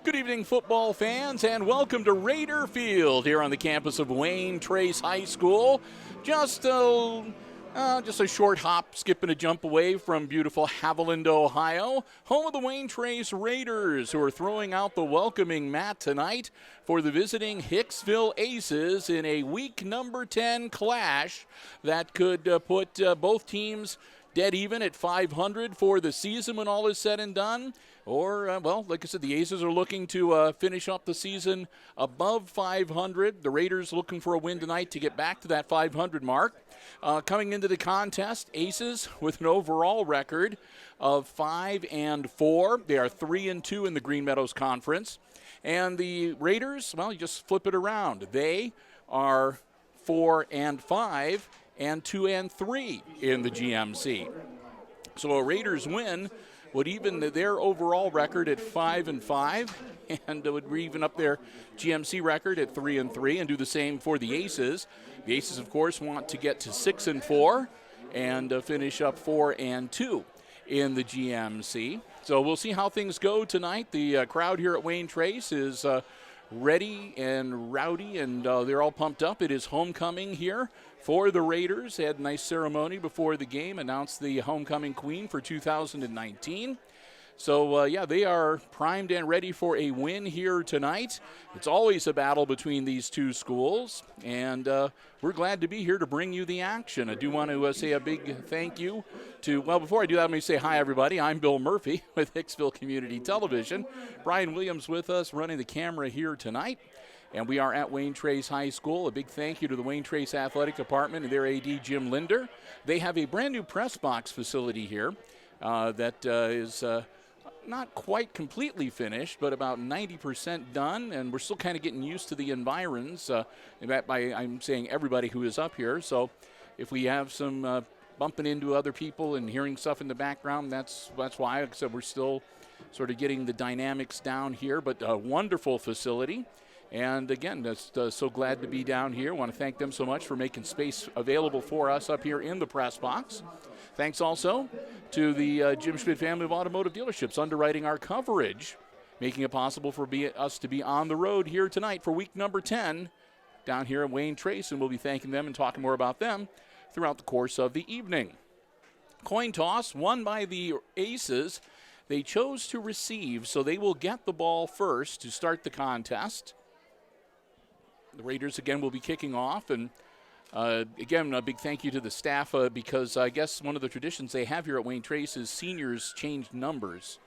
Good evening, football fans, and welcome to Raider Field here on the campus of Wayne Trace High School. Just a short hop, skip, and a jump away from beautiful Haviland, Ohio, home of the Wayne Trace Raiders, who are throwing out the welcoming mat tonight for the visiting Hicksville Aces in a week number 10 clash that could put both teams dead even at 500 for the season when all is said and done. Or, like I said, the Aces are looking to finish up the season above 500. The Raiders looking for a win tonight to get back to that 500 mark. Coming into the contest, Aces with an overall record of 5-4. They are 3-2 in the Green Meadows Conference. And the Raiders, well, you just flip it around. They are 4-5 and 2-3 in the GMC. So a Raiders win would even their overall record at 5-5, and would even up their GMC record at 3-3, and do the same for the Aces. The Aces, of course, want to get to 6-4 and finish up 4-2 in the GMC. So we'll see how things go tonight. The crowd here at Wayne Trace is ready and rowdy, and they're all pumped up. It is homecoming here for the Raiders. They had a nice ceremony before the game, announced the homecoming queen for 2019. So, they are primed and ready for a win here tonight. It's always a battle between these two schools, and we're glad to be here to bring you the action. I do want to say a big thank you to, before I do that, let me say hi, everybody. I'm Bill Murphy with Hicksville Community Television. Brian Williams with us running the camera here tonight. And we are at Wayne Trace High School. A big thank you to the Wayne Trace Athletic Department and their AD, Jim Linder. They have a brand new press box facility here that is not quite completely finished, but about 90% done, and we're still kind of getting used to the environs. I'm saying everybody who is up here. So if we have some bumping into other people and hearing stuff in the background, that's why. Like I said, we're still sort of getting the dynamics down here, but a wonderful facility. And again, just so glad to be down here. I want to thank them so much for making space available for us up here in the press box. Thanks also to the Jim Schmidt family of automotive dealerships underwriting our coverage, making it possible for us to be on the road here tonight for week number 10 down here at Wayne Trace, and we'll be thanking them and talking more about them throughout the course of the evening. Coin toss won by the Aces. They chose to receive, so they will get the ball first to start the contest. The Raiders, again, will be kicking off. And, again, a big thank you to the staff because I guess one of the traditions they have here at Wayne Trace is seniors change numbers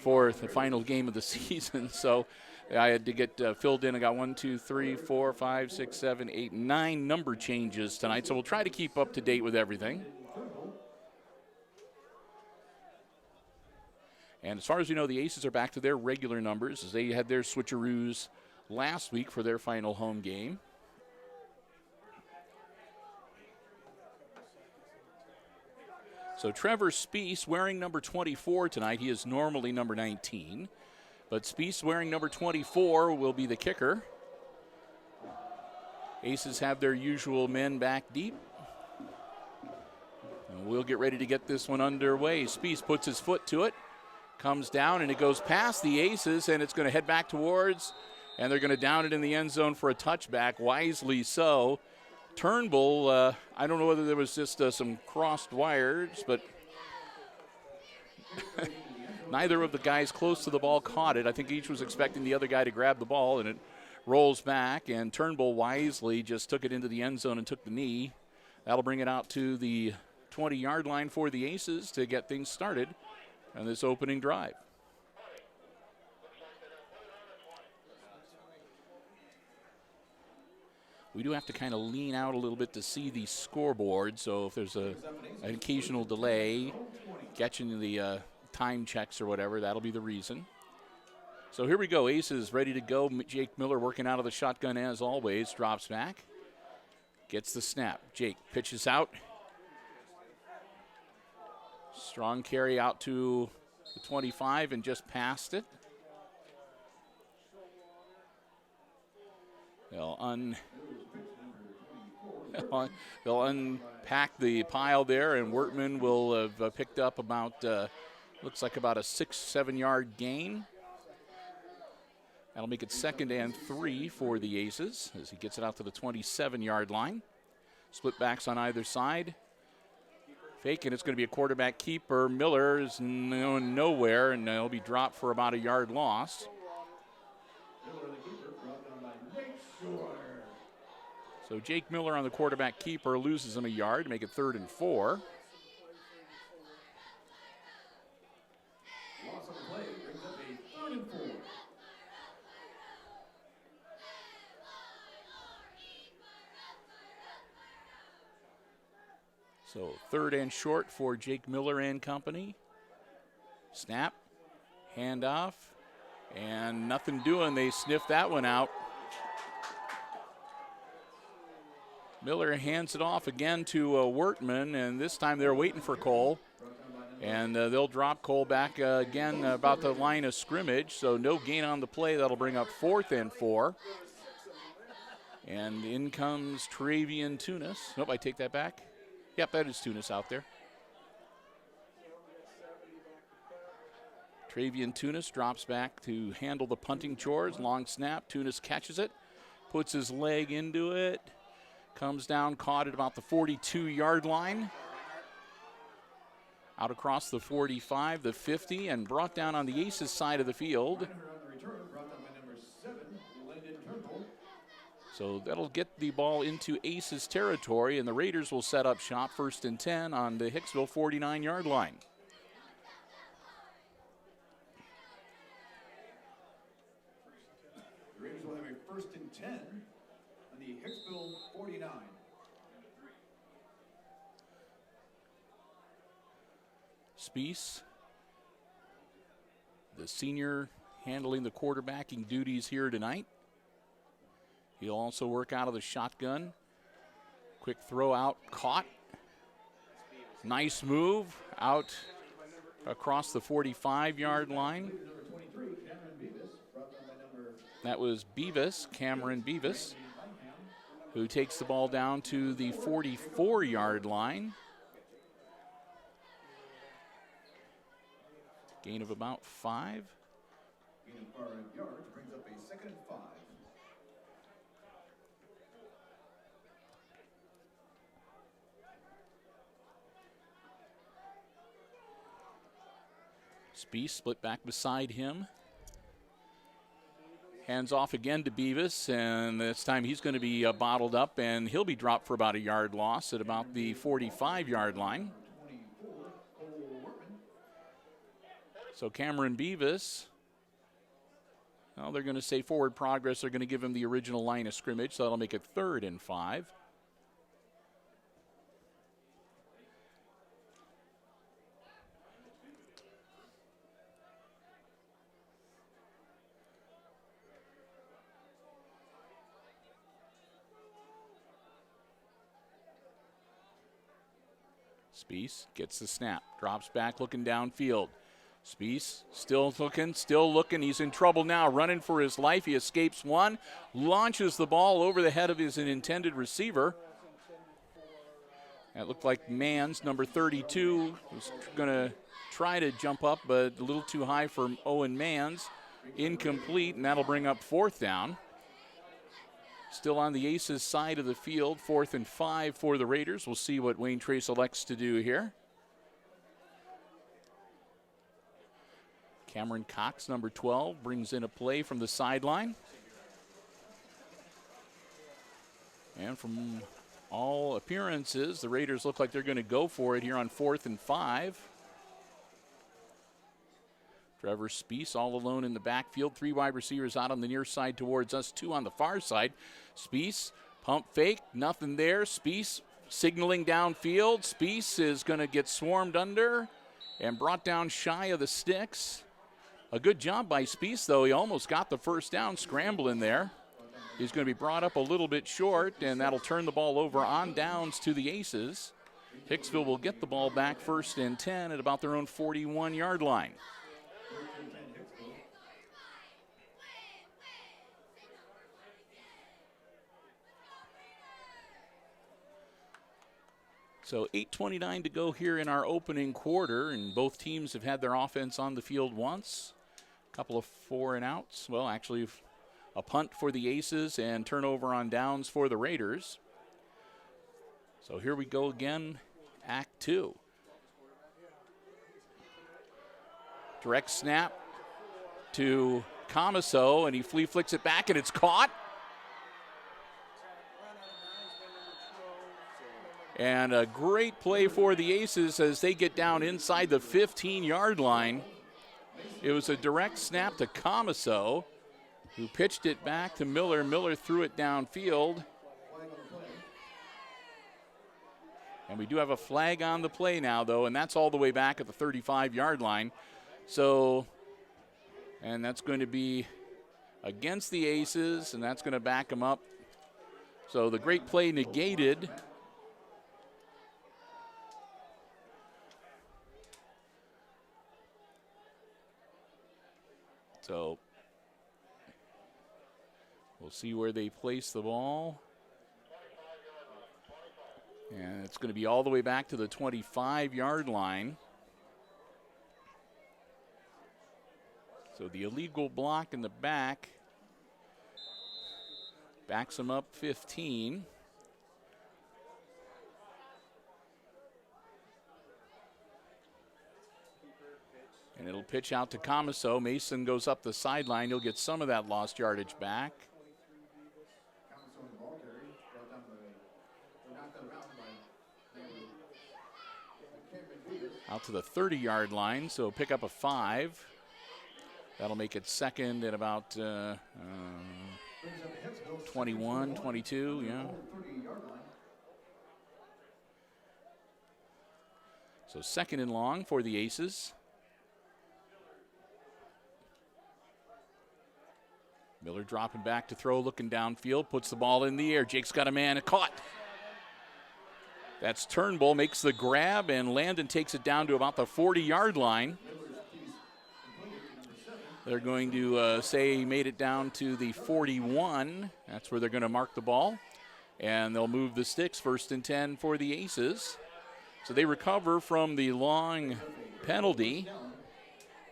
for the final game of the season. So I had to get filled in. I got 1, 2, 3, 4, 5, 6, 7, 8, 9 number changes tonight. So we'll try to keep up to date with everything. And as far as you know, the Aces are back to their regular numbers as they had their switcheroos last week for their final home game. So Trevor Speece wearing number 24 tonight. He is normally number 19. But Speece wearing number 24 will be the kicker. Aces have their usual men back deep. And we'll get ready to get this one underway. Speece puts his foot to it, comes down, and it goes past the Aces, and it's going to head back towards, and they're going to down it in the end zone for a touchback, wisely so. Turnbull, I don't know whether there was just some crossed wires, but neither of the guys close to the ball caught it. I think each was expecting the other guy to grab the ball, and it rolls back, and Turnbull wisely just took it into the end zone and took the knee. That'll bring it out to the 20-yard line for the Aces to get things started on this opening drive. We do have to kind of lean out a little bit to see the scoreboard, so if there's an occasional delay, catching the time checks or whatever, that'll be the reason. So here we go. Aces ready to go. Jake Miller working out of the shotgun as always. Drops back. Gets the snap. Jake pitches out. Strong carry out to the 25 and just past it. They'll unpack the pile there, and Wortman will have picked up about, looks like about a 6-7 yard gain. That'll make it 2nd and 3 for the Aces as he gets it out to the 27-yard line. Split backs on either side. Fake, and it's going to be a quarterback keeper. Miller is nowhere, and he'll be dropped for about a yard loss. So Jake Miller on the quarterback keeper loses him a yard to make it 3rd and 4. Loss of the play brings up a 3rd and 4. So 3rd and short for Jake Miller and company. Snap, handoff, and nothing doing. They sniff that one out. Miller hands it off again to Wortman, and this time they're waiting for Cole. And they'll drop Cole back again about the line of scrimmage, so no gain on the play. That'll bring up 4th and 4. And in comes Travian Tunis. Nope, I take that back. Yep, that is Tunis out there. Travian Tunis drops back to handle the punting chores. Long snap. Tunis catches it, puts his leg into it, comes down, caught at about the 42-yard line. Out across the 45, the 50, and brought down on the Aces side of the field. So that'll get the ball into Aces territory, and the Raiders will set up shop 1st and 10 on the Hicksville 49-yard line. The Raiders will have a 1st and 10 on the Hicksville 49. Spiess, the senior, handling the quarterbacking duties here tonight. He'll also work out of the shotgun. Quick throw out, caught. Nice move out across the 45-yard line. That was Cameron Beavis, who takes the ball down to the 44-yard line. Gain of about 5. Gain of 5 yards brings up a 2nd and 5. Spiess split back beside him. Hands off again to Beavis, and this time he's going to be bottled up, and he'll be dropped for about a yard loss at about the 45-yard line. So Cameron Beavis, well, they're going to say forward progress. They're going to give him the original line of scrimmage, so that'll make it 3rd and 5. Spiess gets the snap, drops back, looking downfield. Spiess still looking. He's in trouble now, running for his life. He escapes one, launches the ball over the head of his intended receiver. That looked like Manns, number 32, was going to try to jump up, but a little too high for Owen Manns. Incomplete, and that'll bring up 4th down. Still on the Aces side of the field, 4th and 5 for the Raiders. We'll see what Wayne Trace elects to do here. Cameron Cox, number 12, brings in a play from the sideline. And from all appearances, the Raiders look like they're going to go for it here on 4th and 5. Trevor Spiess all alone in the backfield. 3 wide receivers out on the near side towards us, 2 on the far side. Spiess Pump fake, nothing there. Spiess signaling downfield. Spiess is going to get swarmed under and brought down shy of the sticks. A good job by Spiess, though. He almost got the first down scrambling there. He's going to be brought up a little bit short, and that'll turn the ball over on downs to the Aces. Hicksville will get the ball back 1st and 10 at about their own 41-yard line. So 8:29 to go here in our opening quarter, and both teams have had their offense on the field once. A couple of 4 and outs. Well, actually, a punt for the Aces and turnover on downs for the Raiders. So here we go again, Act 2. Direct snap to Comiso, and he flea flicks it back, and it's caught. And a great play for the Aces as they get down inside the 15-yard line. It was a direct snap to Comiso, who pitched it back to Miller. Miller threw it downfield. And we do have a flag on the play now, though, and that's all the way back at the 35-yard line. So, and that's going to be against the Aces, and that's going to back them up. So the great play negated. So we'll see where they place the ball. And it's going to be all the way back to the 25-yard line. So the illegal block in the back backs them up 15. And it'll pitch out to Comiso. Mason goes up the sideline. He'll get some of that lost yardage back. Out to the 30-yard line, so pick up a 5. That'll make it second at about 21, 22, yeah. So second and long for the Aces. Miller dropping back to throw, looking downfield, puts the ball in the air. Jake's got a man, caught. That's Turnbull, makes the grab, and Landon takes it down to about the 40-yard line. They're going to say he made it down to the 41. That's where they're going to mark the ball. And they'll move the sticks, 1st and 10 for the Aces. So they recover from the long penalty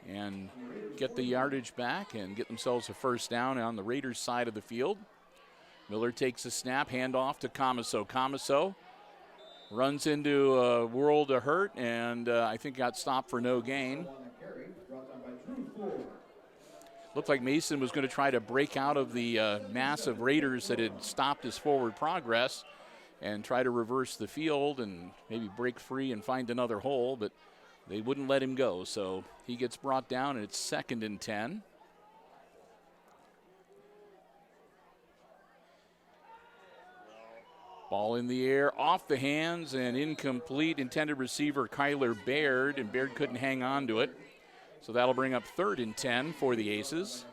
and get the yardage back and get themselves a first down on the Raiders' side of the field. Miller takes a snap, handoff to Comiso. Comiso runs into a world of hurt, and I think got stopped for no gain. Looked like Mason was going to try to break out of the mass of Raiders that had stopped his forward progress and try to reverse the field and maybe break free and find another hole, but they wouldn't let him go. So he gets brought down, and it's 2nd and 10. Ball in the air, off the hands, and incomplete. Intended receiver Kyler Baird, and Baird couldn't hang on to it. So that'll bring up 3rd and 10 for the Aces.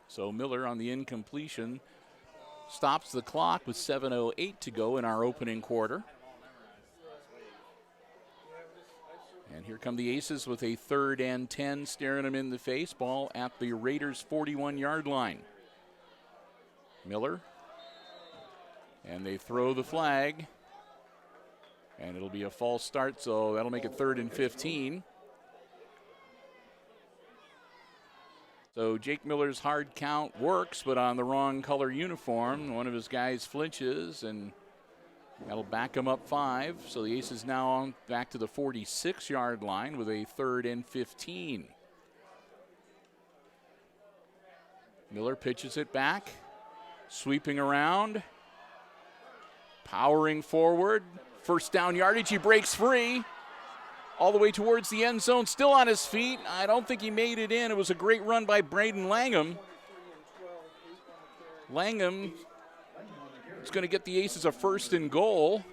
So Miller on the incompletion stops the clock with 7:08 to go in our opening quarter. And here come the Aces with a 3rd and 10 staring them in the face. Ball at the Raiders' 41-yard line. Miller. And they throw the flag. And it'll be a false start, so that'll make it 3rd and 15. So Jake Miller's hard count works, but on the wrong color uniform. One of his guys flinches, and that'll back him up 5. So the Aces now on back to the 46-yard line with a 3rd and 15. Miller pitches it back, sweeping around, powering forward. First down yardage, he breaks free. all the way towards the end zone, still on his feet. I don't think he made it in. It was a great run by Braden Langham. Langham is going to get the Aces a 1st and goal.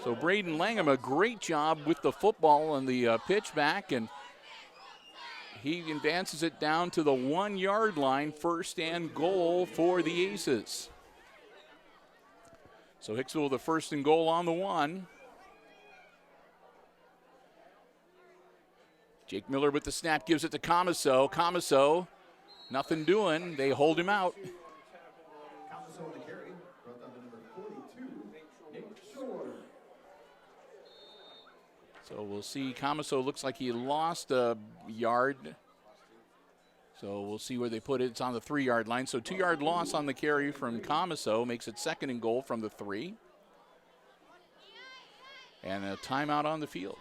So Braden Langham, a great job with the football on the pitch back, and he advances it down to the 1-yard line, 1st and goal for the Aces. So Hicksville with the 1st and goal on the 1. Jake Miller with the snap, gives it to Comiso. Comiso, nothing doing. They hold him out. Comiso on the carry. Brought down to number 42, Nick Shore. So we'll see. Comiso looks like he lost a yard. So we'll see where they put it. It's on the 3-yard line. So 2-yard loss on the carry from Comiso makes it 2nd and goal from the 3. And a timeout on the field.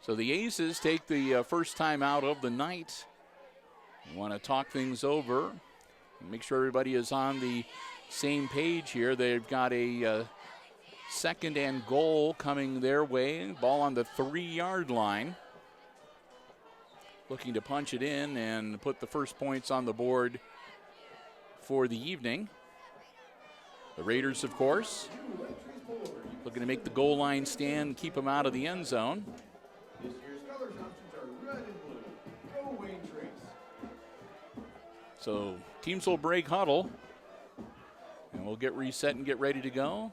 So the Aces take the first timeout of the night. You want to talk things over. Make sure everybody is on the same page here. They've got a 2nd and goal coming their way. Ball on the 3-yard line. Looking to punch it in and put the first points on the board for the evening. The Raiders, of course, looking to make the goal line stand, keep them out of the end zone. This year's colors options are red and blue. Go Wayne Trace. So teams will break huddle, and we'll get reset and get ready to go.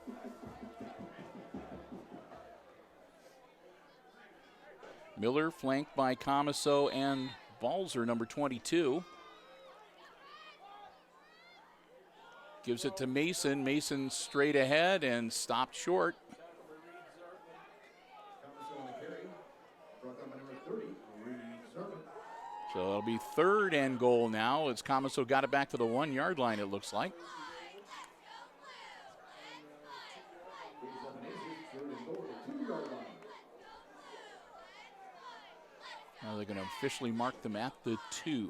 Miller flanked by Comiso and Balzer, number 22. Gives it to Mason. Mason straight ahead and stopped short. Comiso on the carry. Brought down by number 30, Reed Servant. So it'll be 3rd and goal now as Comiso got it back to the 1-yard line, it looks like. Now they're going to officially mark them at the 2.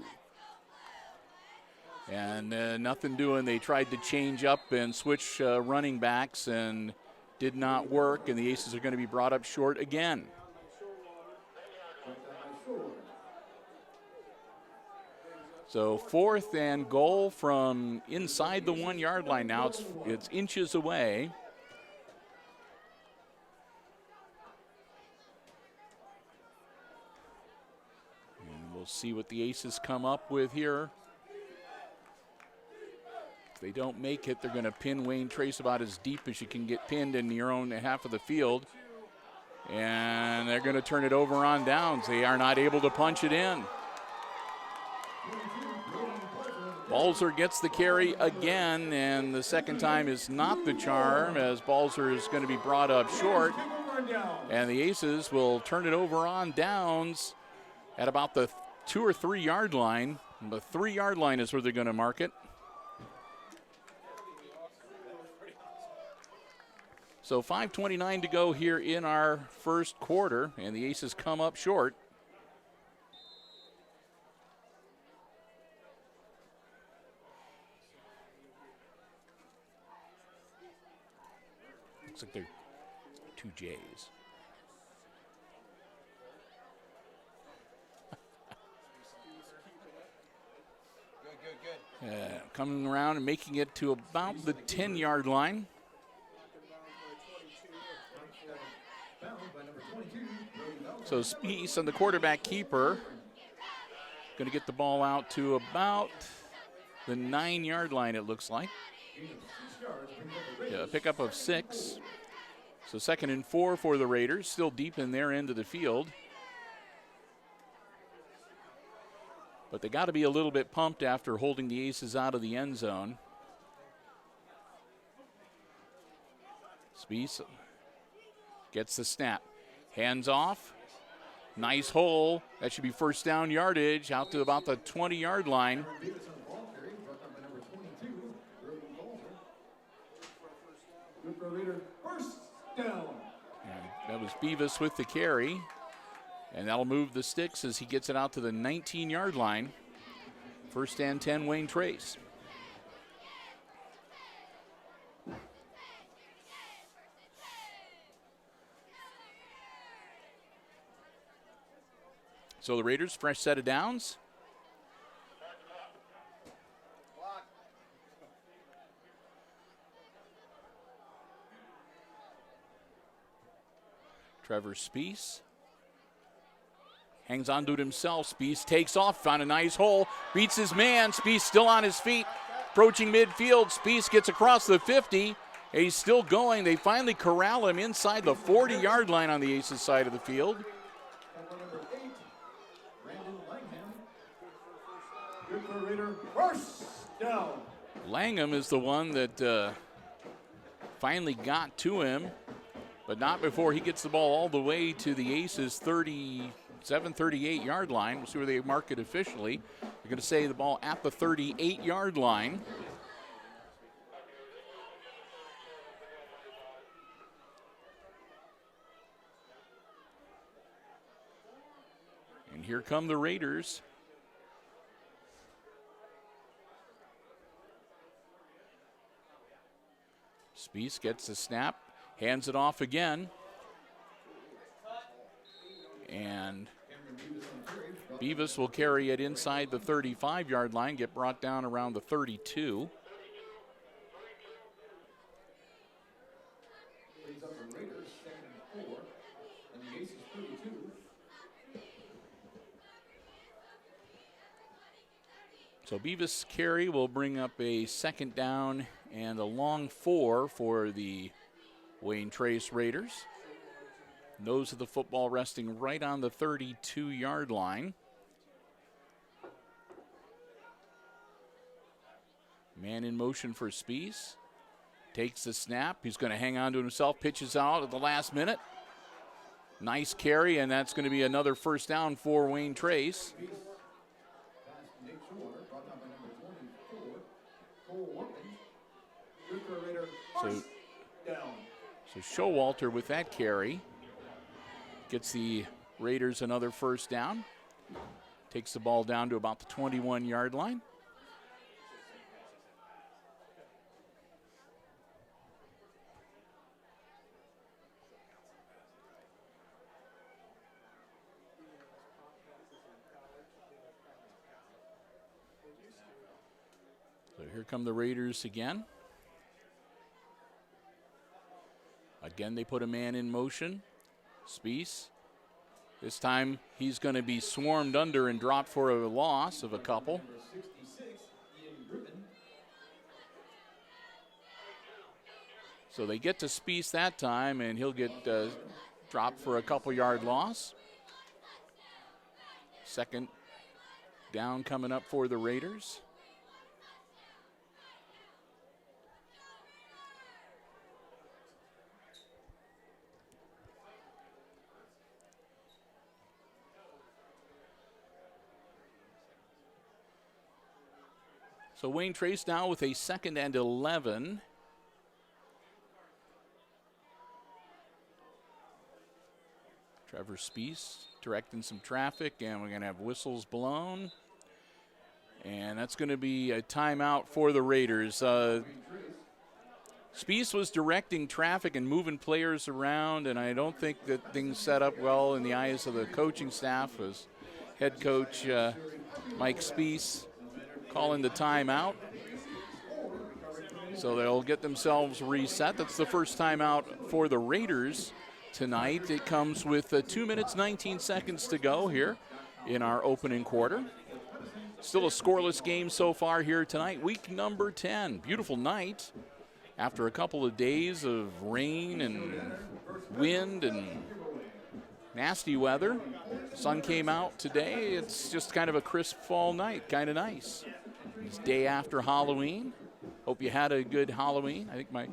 And nothing doing. They tried to change up and switch running backs and did not work, and the Aces are going to be brought up short again. So 4th and goal from inside the 1-yard line now. It's inches away. We'll see what the Aces come up with here. If they don't make it, they're going to pin Wayne Trace about as deep as you can get pinned in your own half of the field. And they're going to turn it over on downs. They are not able to punch it in. Balzer gets the carry again, and the second time is not the charm as Balzer is going to be brought up short. And the Aces will turn it over on downs at about the 2 or 3 yard line. The 3-yard line is where they're going to mark it. So 5:29 to go here in our first quarter, and the Aces come up short. Looks like they're 2 J's. Coming around and making it to about the 10-yard line. So Speece and the quarterback keeper going to get the ball out to about the 9-yard line, it looks like. Yeah, a pickup of 6. So 2nd and 4 for the Raiders, still deep in their end of the field. But they got to be a little bit pumped after holding the Aces out of the end zone. Speece gets the snap. Hands off. Nice hole. That should be first down yardage out to about the 20-yard line. First down. And that was Beavis with the carry. And that'll move the sticks as he gets it out to the 19-yard line. First and 10, Wayne Trace. So the Raiders, fresh set of downs. Trevor Spees hangs on to it himself. Spees takes off, found a nice hole, beats his man. Spees still on his feet, approaching midfield. Spees gets across the 50. He's still going. They finally corral him inside the 40-yard line on the Aces side of the field. First down. Langham is the one that finally got to him, but not before he gets the ball all the way to the Aces 37, 38-yard line. We'll see where they mark it officially. They're going to say the ball at the 38-yard line. And here come the Raiders. Spees gets the snap, hands it off again. And Beavis will carry it inside the 35-yard line, get brought down around the 32. So Beavis' carry will bring up a second down and a long 4 for the Wayne Trace Raiders. Nose of the football resting right on the 32-yard line. Man in motion for Spees. Takes the snap. He's going to hang on to himself. Pitches out at the last minute. Nice carry, and that's going to be another first down for Wayne Trace. So Showalter with that carry gets the Raiders another first down. Takes the ball down to about the 21-yard line. So here come the Raiders again. Again, they put a man in motion. Spees. This time he's going to be swarmed under and dropped for a loss of a couple. So they get to Spees that time, and he'll get dropped for a couple-yard loss. Second down coming up for the Raiders. So Wayne Trace now with a 2nd and 11. Trevor Spees directing some traffic, and we're going to have whistles blown. And that's going to be a timeout for the Raiders. Spees was directing traffic and moving players around, and I don't think that things set up well in the eyes of the coaching staff as head coach Mike Spees calling the timeout. So they'll get themselves reset. That's the first timeout for the Raiders tonight. It comes with 2 minutes, 19 seconds to go here in our opening quarter. Still a scoreless game so far here tonight. Week number 10. Beautiful night after a couple of days of rain and wind and nasty weather. Sun came out today. It's just kind of a crisp fall night, kind of nice. It's day after Halloween. Hope you had a good Halloween. I think my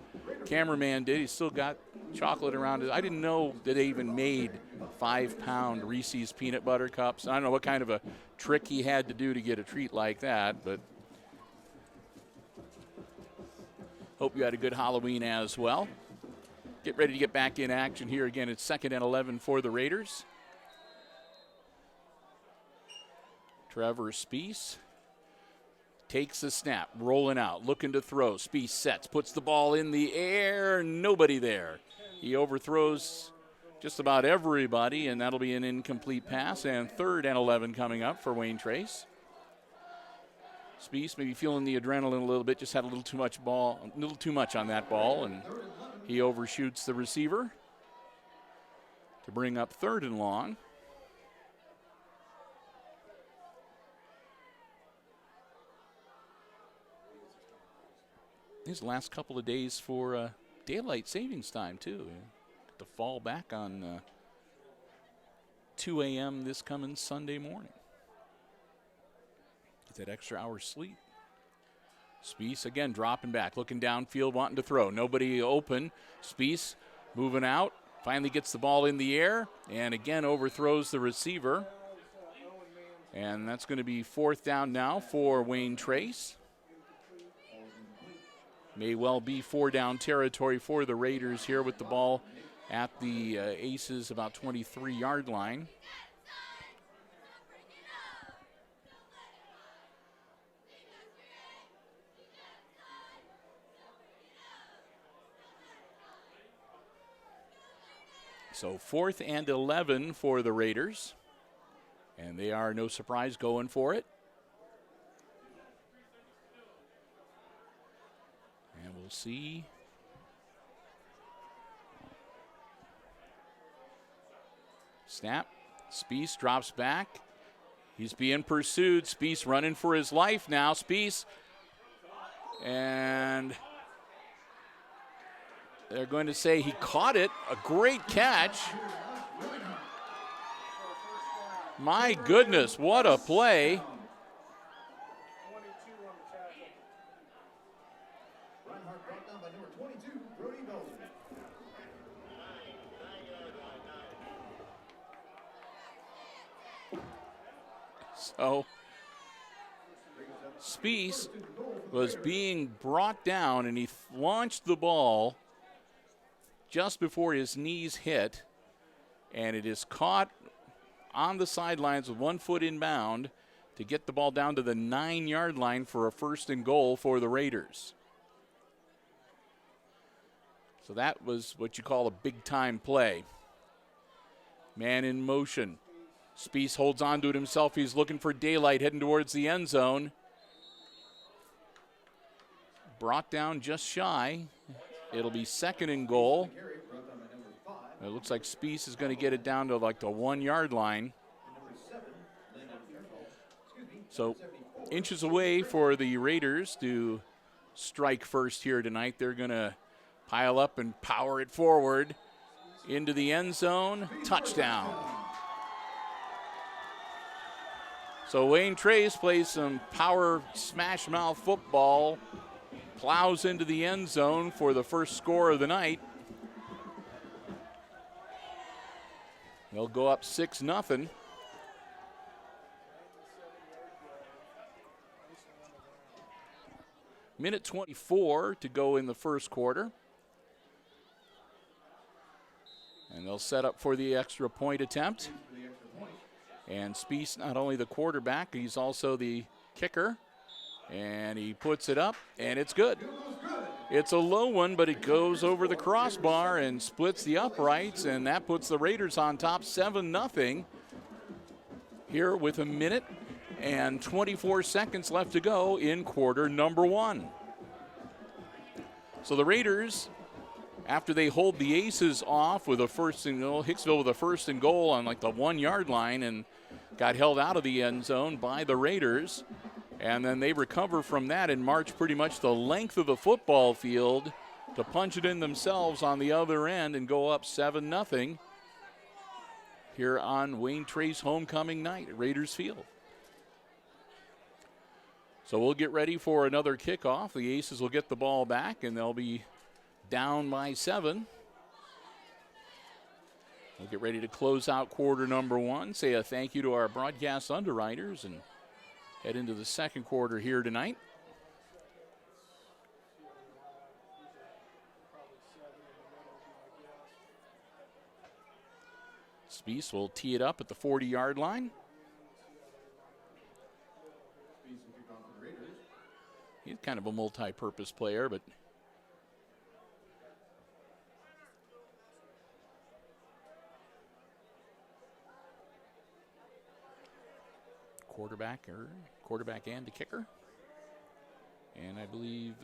cameraman did. He's still got chocolate around it. I didn't know that they even made 5-pound Reese's peanut butter cups. I don't know what kind of a trick he had to do to get a treat like that, but hope you had a good Halloween as well. Get ready to get back in action here again. It's 2nd and 11 for the Raiders. Trevor Spees takes the snap, rolling out, looking to throw. Spees sets, puts the ball in the air, nobody there. He overthrows just about everybody, and that'll be an incomplete pass. And 3rd and 11 coming up for Wayne Trace. Spies maybe feeling the adrenaline a little bit, just had a little too much on that ball, and he overshoots the receiver to bring up 3rd and long. These last couple of days for daylight savings time, too. To fall back on 2 a.m. this coming Sunday morning. Get that extra hour sleep. Spies again dropping back, looking downfield, wanting to throw. Nobody open. Spies moving out, finally gets the ball in the air, and again overthrows the receiver. And that's going to be 4th down now for Wayne Trace. May well be 4-down territory for the Raiders here with the ball at the Aces about 23-yard line. So 4th and 11 for the Raiders. And they are, no surprise, going for it. And we'll see. Snap. Spies drops back. He's being pursued. Spies running for his life now. Spies. And they're going to say he caught it. A great catch. My goodness, what a play. So Spies was being brought down, and he launched the ball just before his knees hit, and it is caught on the sidelines with 1 foot inbound to get the ball down to the 9-yard line for a 1st and goal for the Raiders. So that was what you call a big-time play. Man in motion. Spies holds on to it himself. He's looking for daylight, heading towards the end zone. Brought down just shy. It'll be 2nd and goal. It looks like Spies is going to get it down to like the 1-yard line. So inches away for the Raiders to strike first here tonight. They're going to pile up and power it forward into the end zone. Touchdown. So Wayne Trace plays some power smash mouth football, plows into the end zone for the first score of the night. They'll go up 6-0. Minute 24 to go in the first quarter. And they'll set up for the extra point attempt. And Spies, not only the quarterback, he's also the kicker. And he puts it up, and it's good. It's a low one, but it goes over the crossbar and splits the uprights, and that puts the Raiders on top 7-0 here with 1 minute and 24 seconds left to go in quarter number 1. So the Raiders, after they hold the Aces off with a 1st and goal, Hicksville with a 1st and goal on like the 1-yard line and got held out of the end zone by the Raiders. And then they recover from that and march pretty much the length of the football field to punch it in themselves on the other end and go up 7-0 here on Wayne Trace homecoming night at Raiders Field. So we'll get ready for another kickoff. The Aces will get the ball back, and they'll be down by 7. We'll get ready to close out quarter number 1, say a thank you to our broadcast underwriters, and head into the second quarter here tonight. Spies will tee it up at the 40-yard line. He's kind of a multi-purpose player, but quarterback and a kicker. And I believe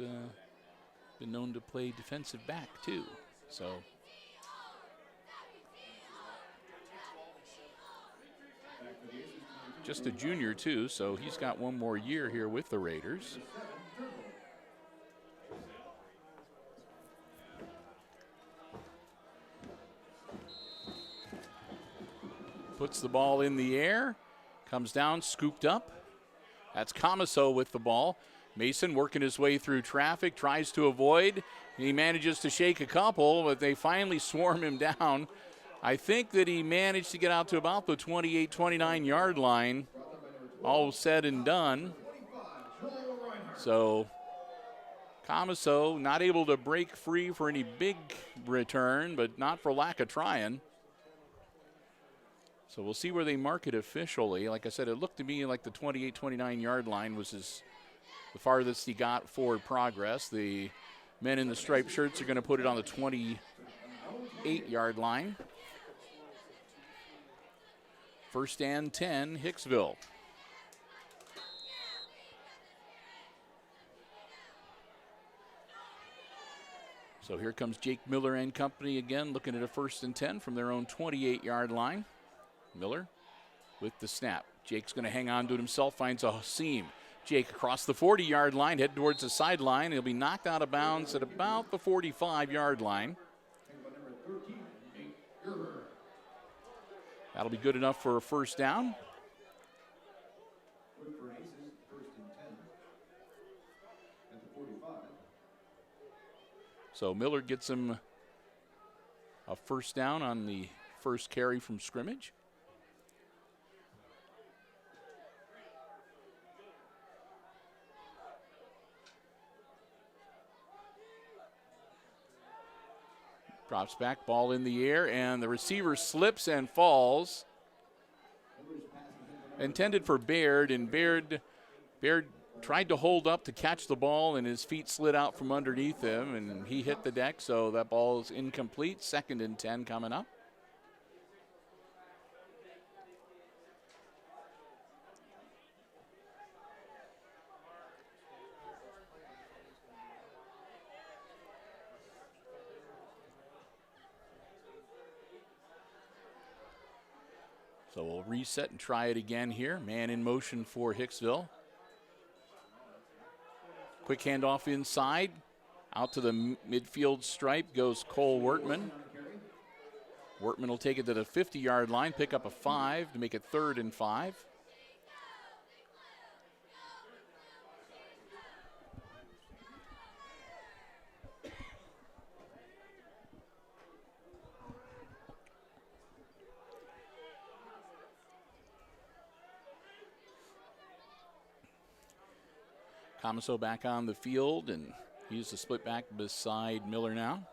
been known to play defensive back too. So just a junior too, so he's got one more year here with the Raiders. Puts the ball in the air, comes down, scooped up. That's Comiso with the ball. Mason working his way through traffic, tries to avoid. He manages to shake a couple, but they finally swarm him down. I think that he managed to get out to about the 28, 29-yard line, all said and done. So Comiso not able to break free for any big return, but not for lack of trying. So we'll see where they mark it officially. Like I said, it looked to me like the 28, 29-yard line was the farthest he got forward progress. The men in the striped shirts are going to put it on the 28-yard line. 1st and 10, Hicksville. So here comes Jake Miller and company again, looking at a 1st and 10 from their own 28-yard line. Miller with the snap. Jake's going to hang on to it himself, finds a seam. Jake across the 40-yard line, head towards the sideline. He'll be knocked out of bounds at about the 45-yard line. That'll be good enough for a 1st down. So Miller gets him a 1st down on the first carry from scrimmage. Drops back, ball in the air, and the receiver slips and falls. Intended for Baird, and Baird tried to hold up to catch the ball, and his feet slid out from underneath him, and he hit the deck, so that ball is incomplete. 2nd and 10 coming up. So we'll reset and try it again here. Man in motion for Hicksville. Quick handoff inside. Out to the midfield stripe goes Cole Wortman. Wortman will take it to the 50-yard line, pick up a 5 to make it 3rd and 5. Comiso back on the field, and he's the split back beside Miller now.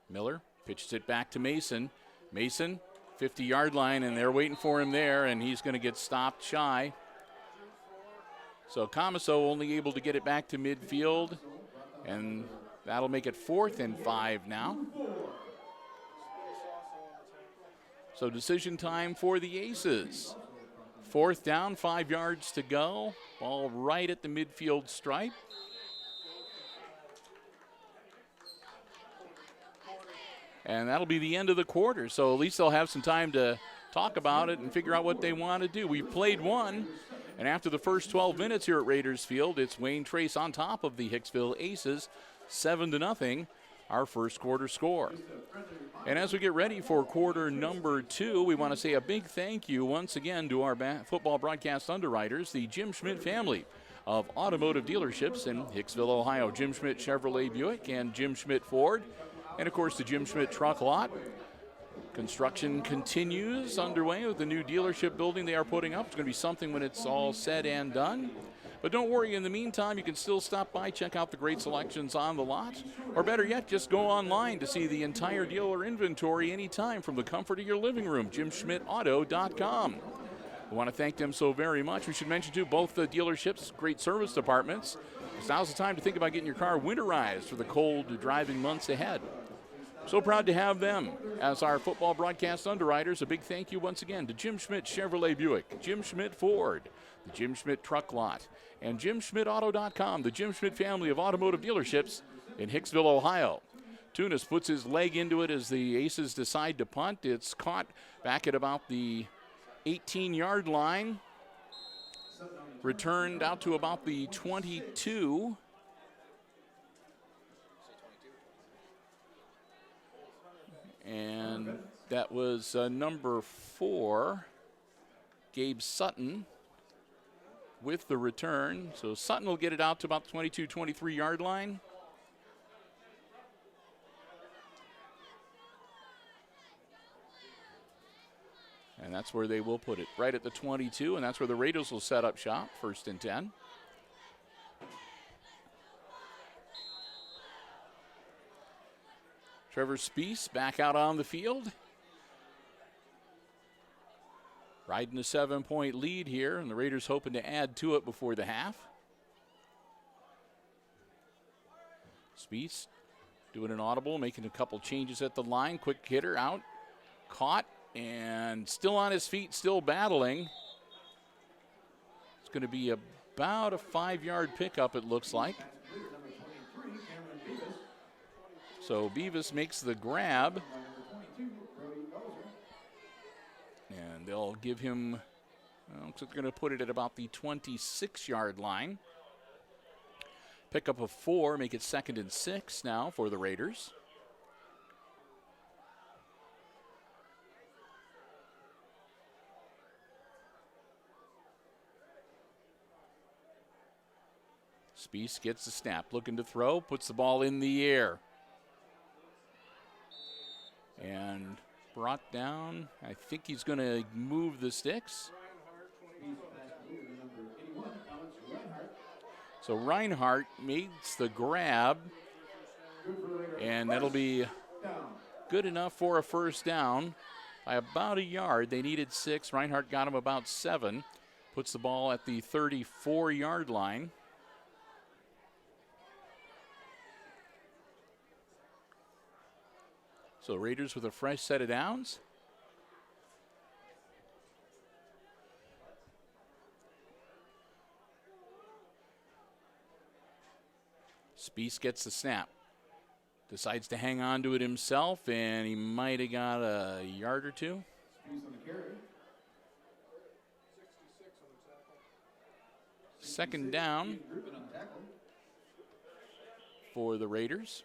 Miller pitches it back to Mason. Mason, 50-yard line, and they're waiting for him there, and he's going to get stopped shy. So Comiso only able to get it back to midfield, and that'll make it 4th and 5 now. So decision time for the Aces. 4th down, 5 yards to go. Ball right at the midfield stripe. And that'll be the end of the quarter. So at least they'll have some time to talk about it and figure out what they want to do. We've played one. And after the first 12 minutes here at Raiders Field, it's Wayne Trace on top of the Hicksville Aces, 7-0, our first quarter score. And as we get ready for quarter number 2, we want to say a big thank you once again to our football broadcast underwriters, the Jim Schmidt family of automotive dealerships in Hicksville, Ohio. Jim Schmidt Chevrolet Buick and Jim Schmidt Ford, and of course the Jim Schmidt truck lot. Construction continues underway with the new dealership building they are putting up. It's going to be something when it's all said and done. But don't worry, in the meantime, you can still stop by, check out the great selections on the lot, or better yet, just go online to see the entire dealer inventory anytime from the comfort of your living room, jimschmidtauto.com. We want to thank them so very much. We should mention, too, both the dealerships, great service departments. Now's the time to think about getting your car winterized for the cold driving months ahead. So proud to have them as our football broadcast underwriters. A big thank you once again to Jim Schmidt Chevrolet Buick, Jim Schmidt Ford, the Jim Schmidt Truck Lot, and JimSchmidtAuto.com, the Jim Schmidt family of automotive dealerships in Hicksville, Ohio. Tunis puts his leg into it as the Aces decide to punt. It's caught back at about the 18-yard line. Returned out to about the 22. And that was number 4, Gabe Sutton, with the return. So Sutton will get it out to about the 22, 23-yard line. And that's where they will put it, right at the 22, and that's where the Raiders will set up shop, 1st and 10. Trevor Speece back out on the field. Riding a 7-point lead here, and the Raiders hoping to add to it before the half. Speece doing an audible, making a couple changes at the line. Quick hitter out, caught, and still on his feet, still battling. It's going to be about a 5-yard pickup, it looks like. So Beavis makes the grab. And they'll give him, looks like they're going to put it at about the 26-yard line. Pickup of 4, make it 2nd and 6 now for the Raiders. Speece gets the snap, looking to throw, puts the ball in the air. And brought down, I think he's going to move the sticks. So Reinhardt makes the grab, and that'll be good enough for a 1st down by about a yard. They needed 6. Reinhardt got him about 7. Puts the ball at the 34-yard line. So Raiders with a fresh set of downs. Speece gets the snap. Decides to hang on to it himself, and he might have got a yard or 2. Second down for the Raiders,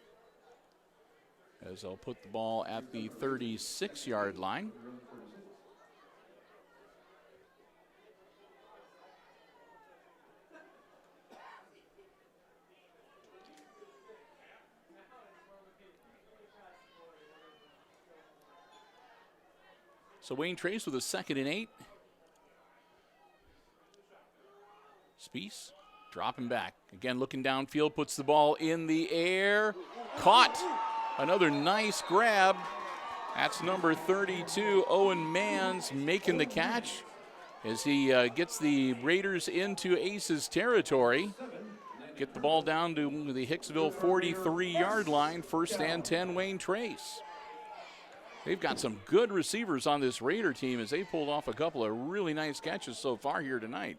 as they'll put the ball at the 36-yard line. So Wayne Trace with a 2nd and 8. Speece dropping back. Again, looking downfield, puts the ball in the air. Caught. Another nice grab. That's number 32, Owen Manns, making the catch as he gets the Raiders into Aces territory. Get the ball down to the Hicksville 43-yard line. 1st and 10, Wayne Trace. They've got some good receivers on this Raider team as they pulled off a couple of really nice catches so far here tonight.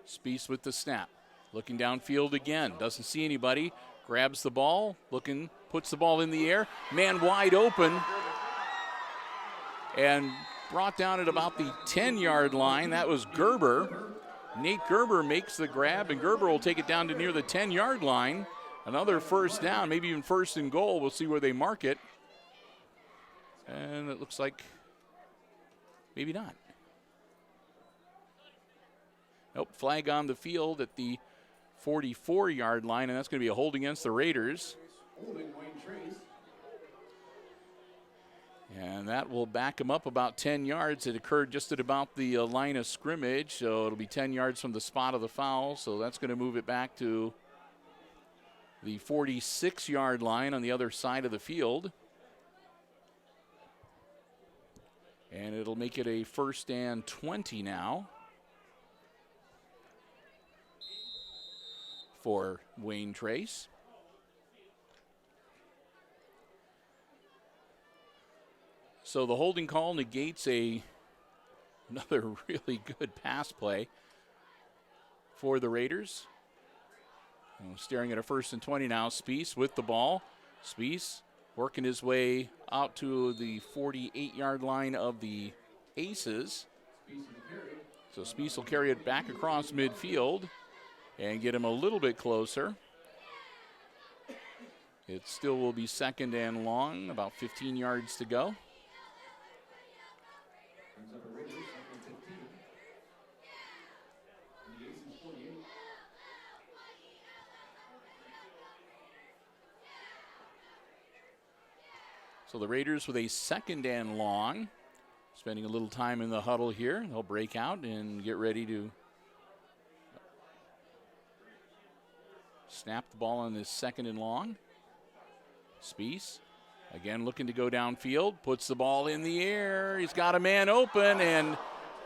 Speece with the snap. Looking downfield again. Doesn't see anybody. Grabs the ball. Looking, puts the ball in the air. Man wide open. And brought down at about the 10-yard line. That was Gerber. Nate Gerber makes the grab, and Gerber will take it down to near the 10-yard line. Another 1st down, maybe even 1st and goal. We'll see where they mark it. And it looks like maybe not. Nope, flag on the field at the 44-yard line, and that's going to be a hold against the Raiders. Holding Wayne Trace. And that will back him up about 10 yards. It occurred just at about the line of scrimmage, so it'll be 10 yards from the spot of the foul. So that's going to move it back to the 46-yard line on the other side of the field. And it'll make it a 1st and 20 now. for Wayne Trace. So the holding call negates another really good pass play for the Raiders. Staring at a 1st and 20 now. Spies with the ball. Spies working his way out to the 48-yard line of the Aces. So Spies will carry it back across midfield and get him a little bit closer. It still will be 2nd and long, about 15 yards to go. So the Raiders with a 2nd and long, spending a little time in the huddle here. They'll break out and get ready to snap the ball on this 2nd and long. Spies, again looking to go downfield, puts the ball in the air. He's got a man open and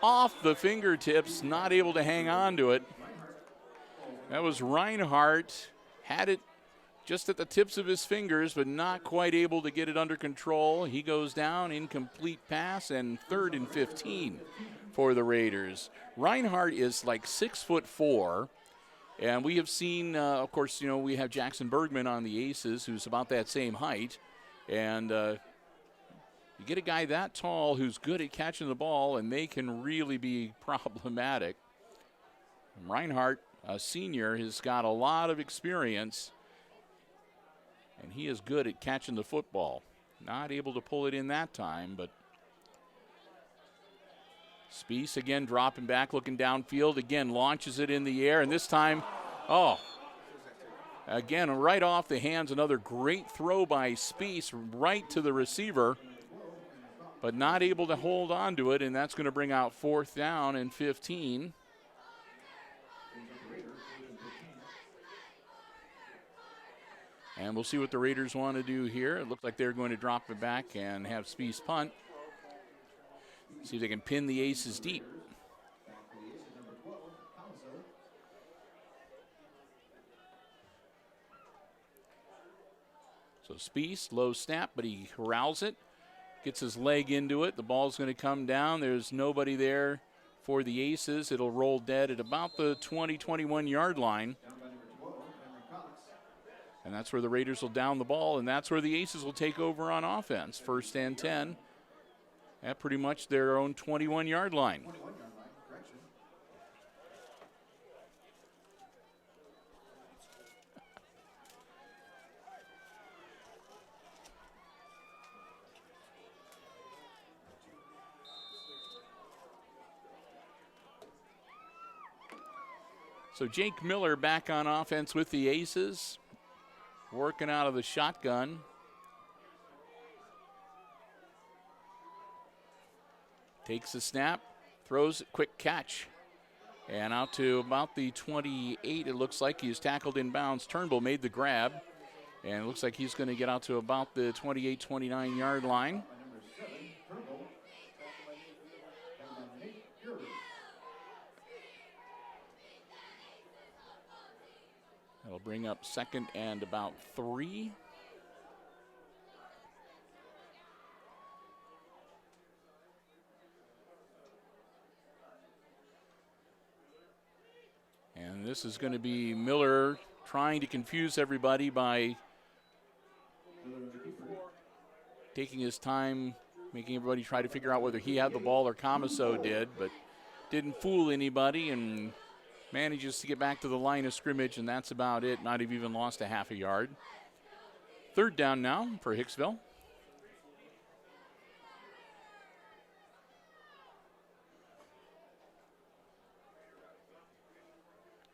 off the fingertips, not able to hang on to it. That was Reinhardt, had it just at the tips of his fingers, but not quite able to get it under control. He goes down, incomplete pass, and 3rd and 15 for the Raiders. Reinhardt is like 6'4", and we have seen, of course, we have Jackson Bergman on the Aces, who's about that same height, and you get a guy that tall who's good at catching the ball, and they can really be problematic. Reinhardt, a senior, has got a lot of experience, and he is good at catching the football. Not able to pull it in that time, but Spies again dropping back, looking downfield, again launches it in the air, and this time, again right off the hands, another great throw by Spies right to the receiver, but not able to hold on to it, and that's going to bring out 4th down and 15. And we'll see what the Raiders want to do here. It looks like they're going to drop it back and have Spies punt. See if they can pin the Aces deep. So Spies, low snap, but he corrals it. Gets his leg into it. The ball's going to come down. There's nobody there for the Aces. It'll roll dead at about the 20-21 yard line. And that's where the Raiders will down the ball, and that's where the Aces will take over on offense. 1st and 10 at pretty much their own 21-yard line. So Jake Miller back on offense with the Aces, working out of the shotgun. Takes the snap, throws it, quick catch. And out to about the 28, it looks like he's tackled in bounds. Turnbull made the grab, and it looks like he's going to get out to about the 28-29 yard line. That'll bring up 2nd and about 3. And this is going to be Miller trying to confuse everybody by taking his time, making everybody try to figure out whether he had the ball or Camaso did, but didn't fool anybody and manages to get back to the line of scrimmage, and that's about it. Not have even lost a half a yard. 3rd down now for Hicksville.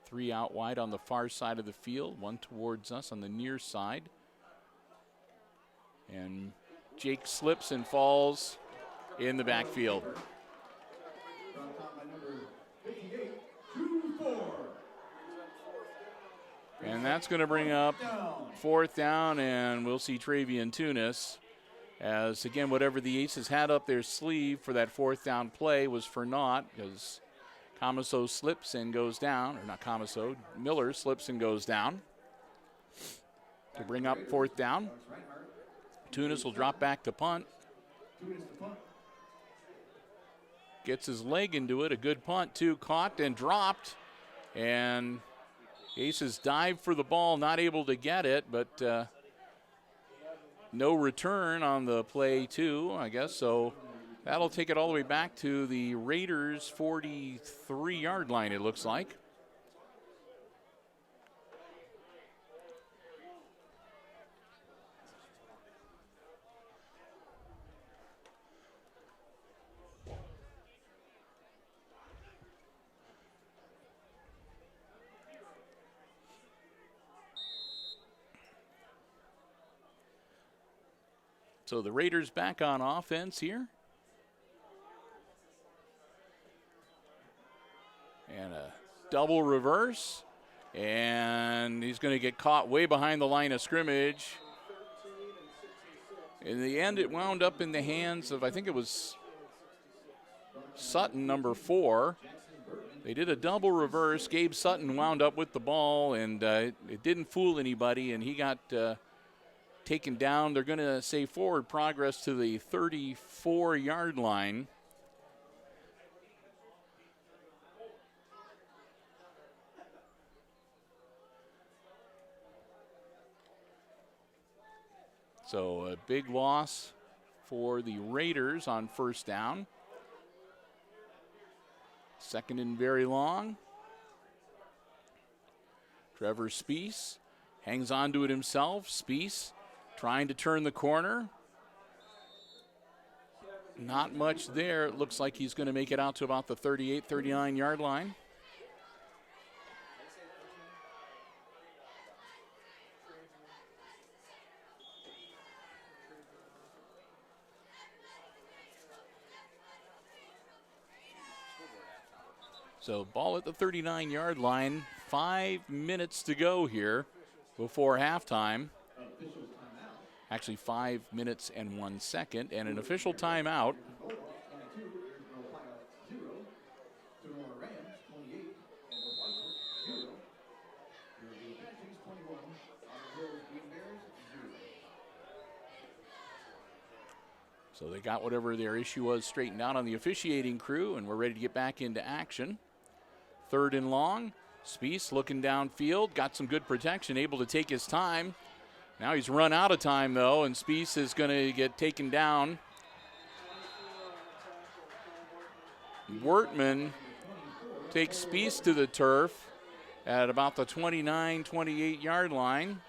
Three out wide on the far side of the field, one towards us on the near side. And Jake slips and falls in the backfield. And that's going to bring up 4th down, and we'll see Travian Tunis. As, again, whatever the Aces had up their sleeve for that 4th down play was for naught, because Camaso slips and goes down, or not Camaso, Miller slips and goes down to bring up fourth down. Tunis will drop back to punt. Gets his leg into it, a good punt too, caught and dropped. And Aces dive for the ball, not able to get it, but no return on the play too, I guess. So that'll take it all the way back to the Raiders' 43-yard line, it looks like. So the Raiders back on offense here. And a double reverse. And he's going to get caught way behind the line of scrimmage. In the end, it wound up in the hands of, I think it was Sutton, number 4. They did a double reverse. Gabe Sutton wound up with the ball, and it didn't fool anybody, and he got taken down. They're going to say forward progress to the 34-yard line. So a big loss for the Raiders on first down. Second and very long. Trevor Spees hangs on to it himself. Spees trying to turn the corner. Not much there. It looks like he's going to make it out to about the 38, 39-yard line. So ball at the 39-yard line. 5 minutes to go here before halftime. Actually 5 minutes and 1 second, and an official timeout. So they got whatever their issue was straightened out on the officiating crew, and we're ready to get back into action. Third and long. Spees looking downfield, got some good protection, able to take his time. Now he's run out of time, though, and Spees is going to get taken down. Wortman takes Spees to the turf at about the 29, 28-yard line.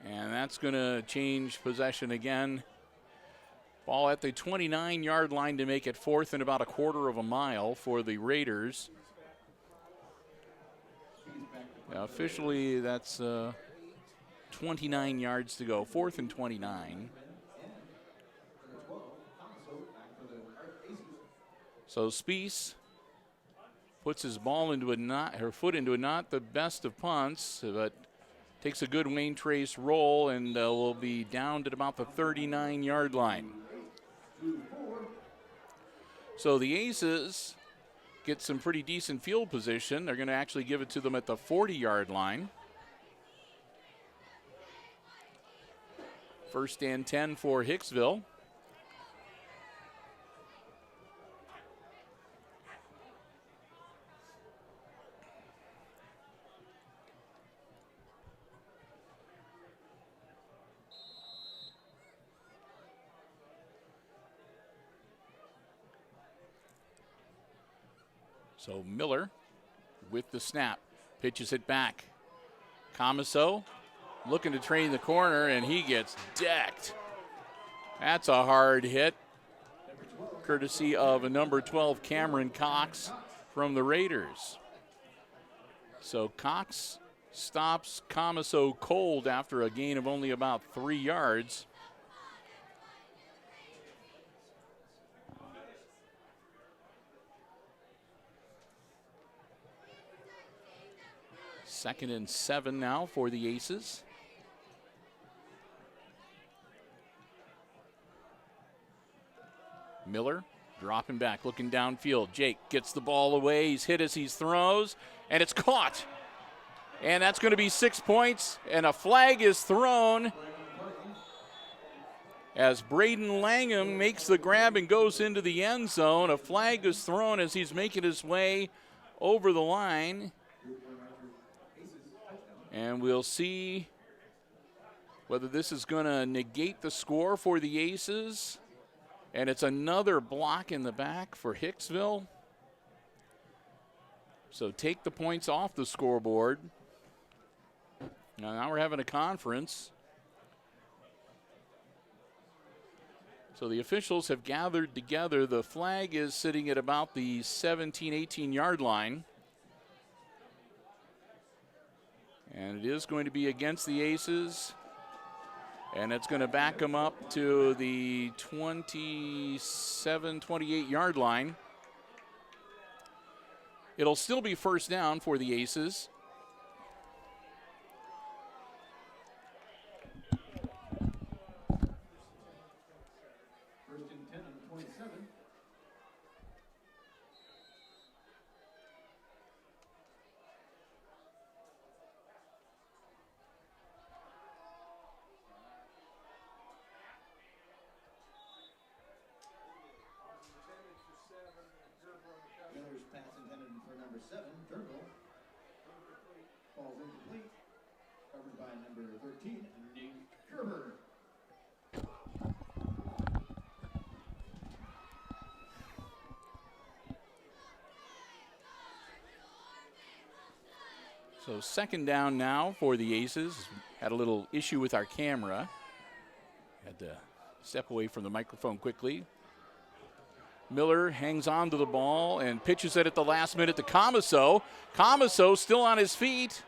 And that's going to change possession again. Ball at the 29-yard line to make it fourth and about a quarter of a mile for the Raiders. Now, officially, that's 29 yards to go. Fourth and 29. So Spees puts his ball into a knot, her foot into a knot, the best of punts, but takes a good Wayne Trace roll and will be down at about the 39-yard line. So the Aces get some pretty decent field position. They're going to actually give it to them at the 40-yard line. First and 10 for Hicksville. So Miller with the snap, pitches it back. Camaso looking to train the corner, and he gets decked. That's a hard hit, courtesy of a number 12 Cameron Cox from the Raiders. So Cox stops Camaso cold after a gain of only about 3 yards. Second and 7 now for the Aces. Miller Dropping back, looking downfield. Jake gets the ball away. He's hit as he throws, and it's caught. And that's going to be 6 points, and a flag is thrown as Braden Langham makes the grab and goes into the end zone. A flag is thrown as he's making his way over the line. And we'll see whether this is going to negate the score for the Aces. And it's another block in the back for Hicksville. So take the points off the scoreboard. Now we're having a conference. So the officials have gathered together. The flag is sitting at about the 17, 18-yard line. And it is going to be against the Aces. And it's going to back them up to the 27, 28-yard line. It'll still be first down for the Aces. First and 10 on the 27. Miller's pass intended for number 7, Durgle. Falls incomplete. Covered by number 13, Nate Gerber. So second down now for the Aces. Had a little issue with our camera. Had to step away from the microphone quickly. Miller hangs on to the ball and pitches it at the last minute to Comiso. Comiso still on his feet.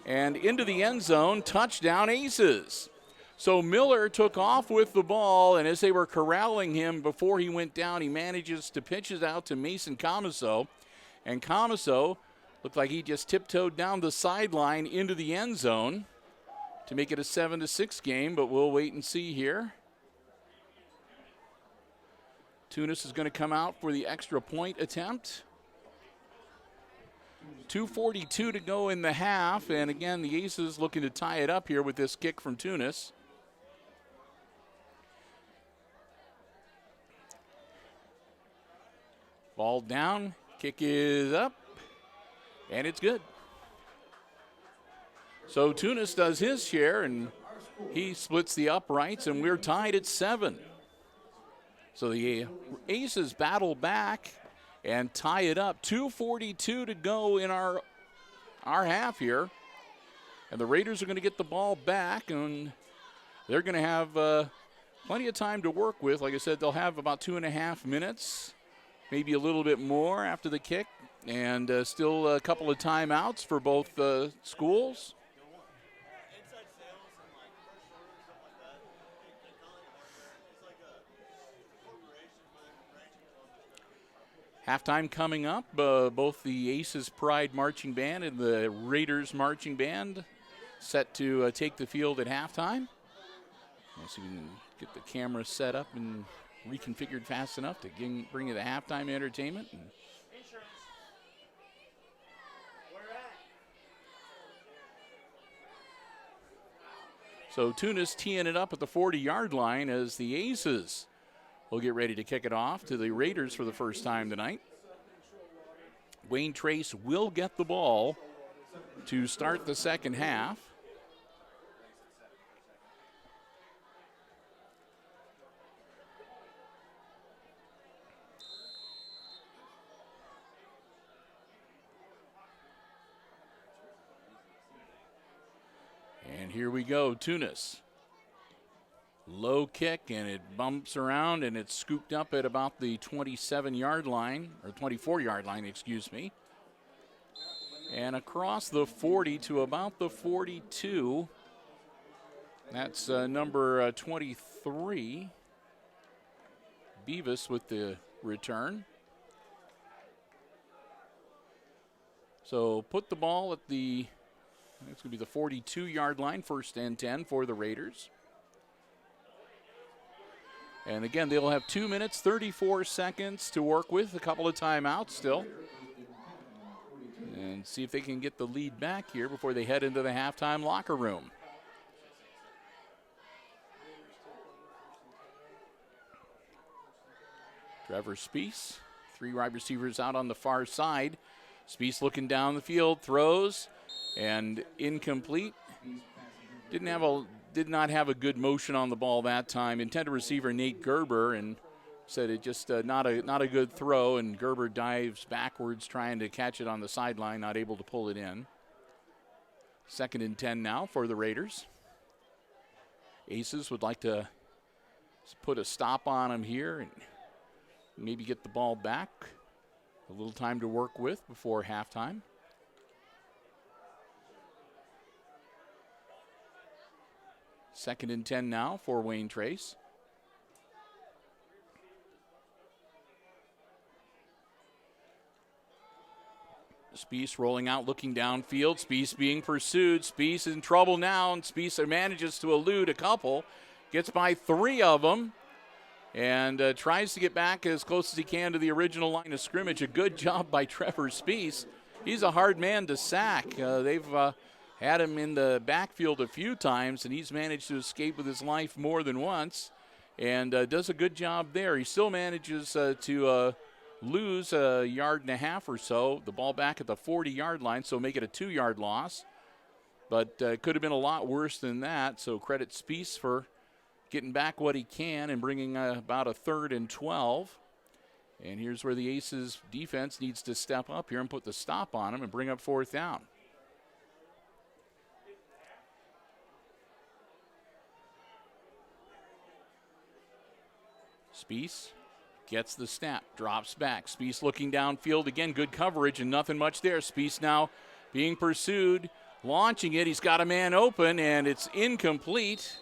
And into the end zone, touchdown Aces. So Miller took off with the ball, and as they were corralling him before he went down, he manages to pitch it out to Mason Comiso. And Comiso looked like he just tiptoed down the sideline into the end zone to make it a 7-6 game, but we'll wait and see here. Tunis is going to come out for the extra point attempt. 2:42 to go in the half, and again, the Aces looking to tie it up here with this kick from Tunis. Ball down, kick is up, and it's good. So Tunis does his share, and he splits the uprights, and we're tied at 7. So the Aces battle back and tie it up. 2:42 to go in our half here. And the Raiders are going to get the ball back, and they're going to have plenty of time to work with. Like I said, they'll have about 2.5 minutes, maybe a little bit more after the kick, and still a couple of timeouts for both schools. Halftime coming up, both the Aces Pride Marching Band and the Raiders Marching Band set to take the field at halftime. So we can get the camera set up and reconfigured fast enough to bring you the halftime entertainment. So Tunis teeing it up at the 40-yard line as the Aces will get ready to kick it off to the Raiders for the first time tonight. Wayne Trace will get the ball to start the second half. And here we go, Tunis. Low kick, and it bumps around, and it's scooped up at about the 27-yard line, or 24-yard line, excuse me. And across the 40 to about the 42. That's number 23. Beavis with the return. So put the ball at the, it's going to be the 42-yard line, first and 10 for the Raiders. And again, they'll have 2 minutes, 34 seconds to work with, a couple of timeouts still. And see if they can get the lead back here before they head into the halftime locker room. Trevor Spees, 3 wide receivers out on the far side. Spees looking down the field, throws, and incomplete. Did not have a good motion on the ball that time. Intended receiver Nate Gerber, and said it just not a good throw, and Gerber dives backwards trying to catch it on the sideline, not able to pull it in. 2nd and 10 now for the Raiders. Aces would like to put a stop on them here and maybe get the ball back. A little time to work with before halftime. Second and 10 now for Wayne Trace. Spees rolling out, looking downfield. Spees being pursued. Spees in trouble now, and Spees manages to elude a couple. Gets by 3 of them, and tries to get back as close as he can to the original line of scrimmage. A good job by Trevor Spees. He's a hard man to sack. They've had him in the backfield a few times, and he's managed to escape with his life more than once, and does a good job there. He still manages to lose a yard and a half or so, the ball back at the 40-yard line, so make it a 2-yard loss. But could have been a lot worse than that, so credit Spees for getting back what he can and bringing about a 3rd and 12. And here's where the Aces defense needs to step up here and put the stop on him and bring up 4th down. Spees gets the snap, drops back. Spees looking downfield again, good coverage and nothing much there. Spees now being pursued, launching it. He's got a man open and it's incomplete.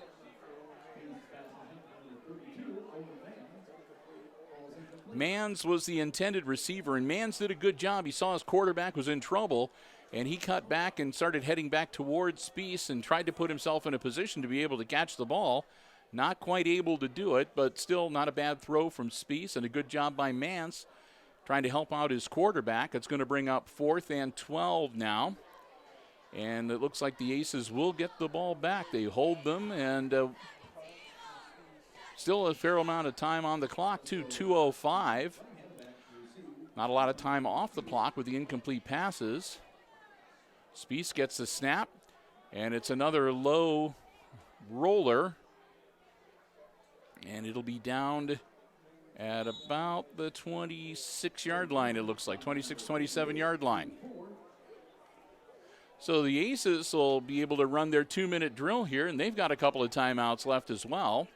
Mans was the intended receiver, and Mans did a good job. He saw his quarterback was in trouble, and he cut back and started heading back towards Spees and tried to put himself in a position to be able to catch the ball. Not quite able to do it, but still not a bad throw from Spees, and a good job by Mans trying to help out his quarterback. It's going to bring up 4th and 12 now, and it looks like the Aces will get the ball back. They hold them, and still a fair amount of time on the clock, too, 2:05. Not a lot of time off the clock with the incomplete passes. Spees gets the snap, and it's another low roller, and it'll be down at about the 26-yard line, it looks like, 26, 27-yard line. So the Aces will be able to run their 2-minute drill here, and they've got a couple of timeouts left as well.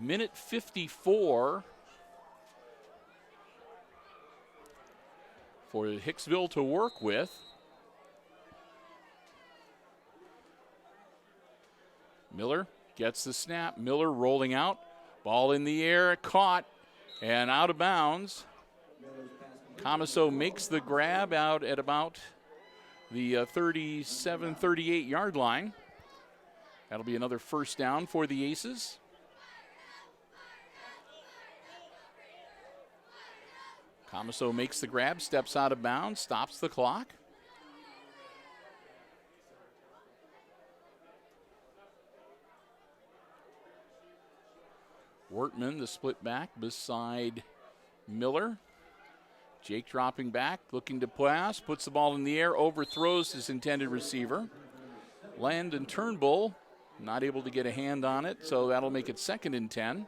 Minute 54 for Hicksville to work with. Miller gets the snap. Miller rolling out. Ball in the air, caught, and out of bounds. Comiso makes the grab out at about the 37, 38-yard line. That'll be another 1st down for the Aces. Comiso makes the grab, steps out of bounds, stops the clock. Wortman, the split back beside Miller. Jake dropping back, looking to pass, puts the ball in the air, overthrows his intended receiver. Landon Turnbull not able to get a hand on it, so that'll make it 2nd and 10.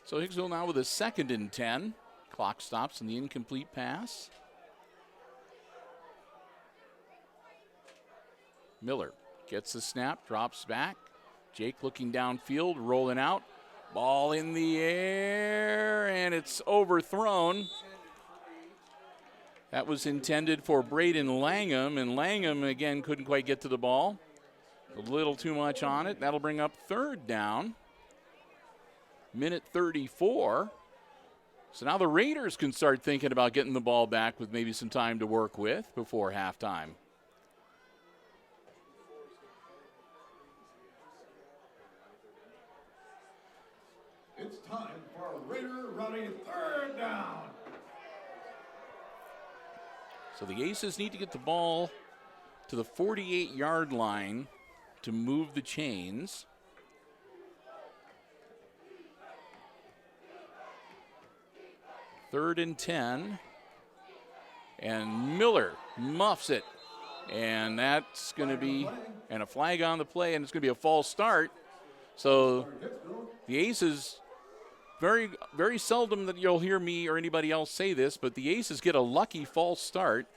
So Hicksville now with a 2nd and 10. Clock stops and the incomplete pass. Miller gets the snap, drops back. Jake looking downfield, rolling out. Ball in the air, and it's overthrown. That was intended for Braden Langham, and Langham, again, couldn't quite get to the ball. A little too much on it. That'll bring up third down. Minute 34. So now the Raiders can start thinking about getting the ball back with maybe some time to work with before halftime. It's time for Raider Rowdy third down. So the Aces need to get the ball to the 48-yard line to move the chains. Third and 10. And Miller muffs it. And that's going to be, and a flag on the play, and it's going to be a false start. So the Aces, very, very seldom that you'll hear me or anybody else say this, but the Aces get a lucky false start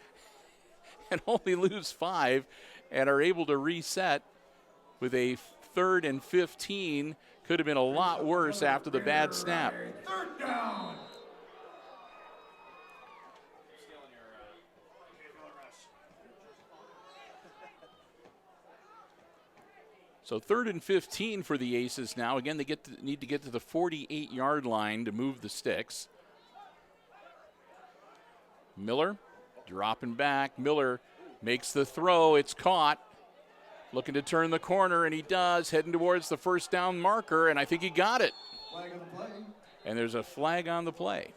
and only lose 5 and are able to reset with a 3rd and 15. Could have been a lot worse after the bad snap. Third down. So 3rd and 15 for the Aces now. Again, they need to get to the 48-yard line to move the sticks. Miller dropping back. Miller makes the throw. It's caught. Looking to turn the corner, and he does, heading towards the first down marker, and I think he got it. Flag on the play. And there's a flag on the play.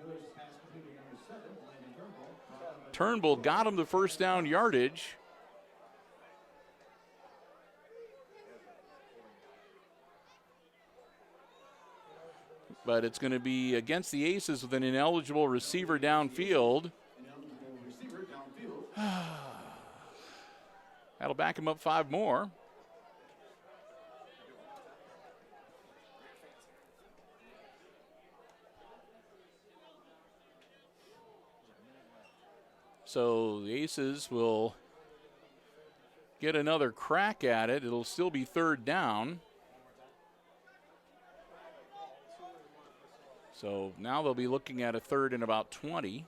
Miller's pass completed number 7, Landon Turnbull. Turnbull got him the first down yardage. But it's going to be against the Aces with an ineligible receiver downfield. Ineligible receiver downfield. That'll back him up 5 more. So the Aces will get another crack at it. It'll still be 3rd down. So now they'll be looking at a 3rd and about 20.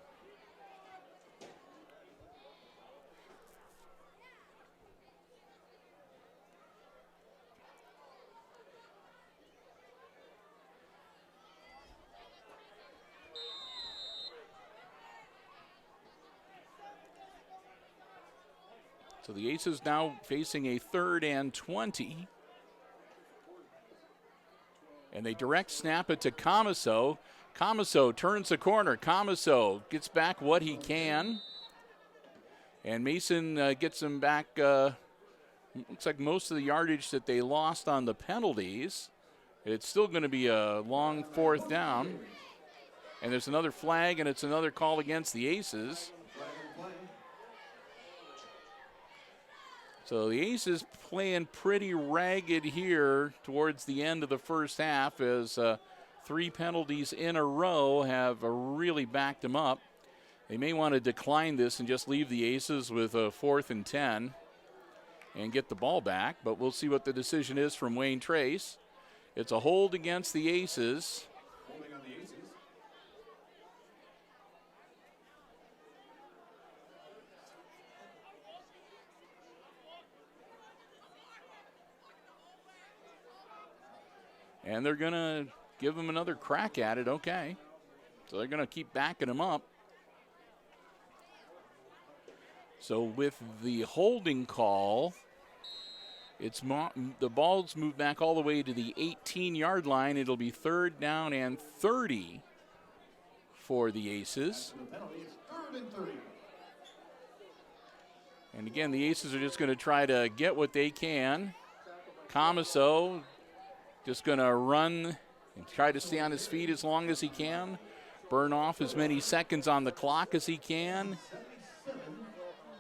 So the Aces now facing a 3rd and 20. And they direct snap it to Comiso. Comiso turns the corner. Comiso gets back what he can. And Mason gets him back, looks like most of the yardage that they lost on the penalties. It's still going to be a long 4th down. And there's another flag, and it's another call against the Aces. So the Aces playing pretty ragged here towards the end of the first half as 3 penalties in a row have really backed them up. They may want to decline this and just leave the Aces with a 4th and 10 and get the ball back, but we'll see what the decision is from Wayne Trace. It's a hold against the Aces. Holding on the Aces. And they're going to give them another crack at it. Okay. So they're going to keep backing them up. So with the holding call, the ball's moved back all the way to the 18-yard line. It'll be 3rd down and 30 for the Aces. The penalty is 3rd and 30. And again, the Aces are just going to try to get what they can. Comiso just going to run and try to stay on his feet as long as he can. Burn off as many seconds on the clock as he can.